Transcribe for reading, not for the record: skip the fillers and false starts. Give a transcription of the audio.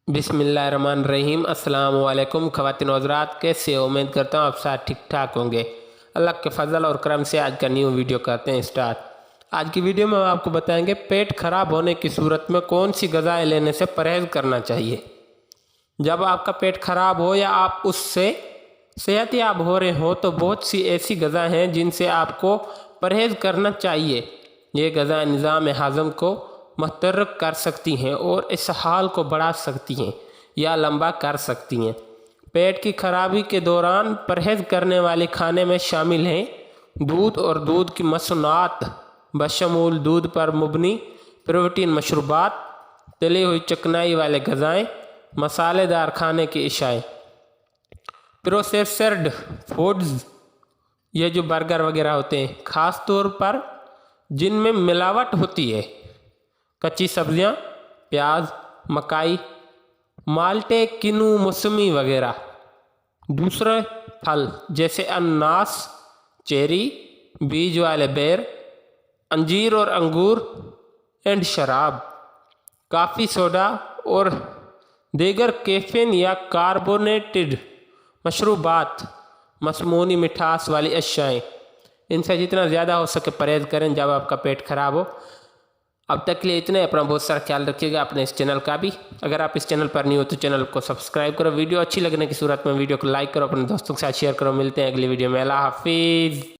बिस्मिल्लाहिर्रहमानिर्रहीम। अस्सलाम वालेकुम ख़वातीन और हज़रात, कैसे हो? उम्मीद करता हूँ आप साथ ठीक ठाक होंगे। अल्लाह के फजल और करम से आज का न्यू वीडियो करते हैं स्टार्ट। आज की वीडियो में हम आपको बताएंगे पेट खराब होने की सूरत में कौन सी ग़िज़ाएँ लेने से परहेज़ करना चाहिए। जब आपका पेट खराब हो या आप उससे सेहतयाब हो रहे हो तो बहुत सी ऐसी ग़िज़ाएँ हैं जिनसे आपको परहेज़ करना चाहिए। ये ग़िज़ाएँ निज़ाम हाज़म को मुतहर्रिक कर सकती हैं और इसहाल को बढ़ा सकती हैं या लंबा कर सकती हैं। पेट की खराबी के दौरान परहेज़ करने वाले खाने में शामिल हैं दूध और दूध की मसनूआत बशमूल दूध पर मुबनी प्रोटीन मशरूबात, तली हुई चिकनाई वाले ग़िज़ाएँ, मसालेदार खाने की अशियाएँ, प्रोसेस्ड फूड्स, ये जो बर्गर वगैरह होते हैं ख़ास तौर पर जिनमें मिलावट होती है, कच्ची सब्जियां, प्याज, मकाई, माल्टे, किनू, मौसमी वगैरह। दूसरे फल जैसे अनानास, चेरी, बीज वाले बेर, अंजीर और अंगूर एंड शराब, काफ़ी सोडा और दीगर कैफीन या कार्बोनेटेड मशरूबात, मसमूनी मिठास वाली अशियाएँ, इनसे जितना ज़्यादा हो सके परहेज़ करें जब आपका पेट खराब हो। अब तक के लिए इतने। अपना बहुत सारा ख्याल रखिएगा, अपने इस चैनल का भी। अगर आप इस चैनल पर नहीं हो तो चैनल को सब्सक्राइब करो। वीडियो अच्छी लगने की सूरत में वीडियो को लाइक करो, अपने दोस्तों के साथ शेयर करो। मिलते हैं अगली वीडियो में। अल्लाह हाफिज़।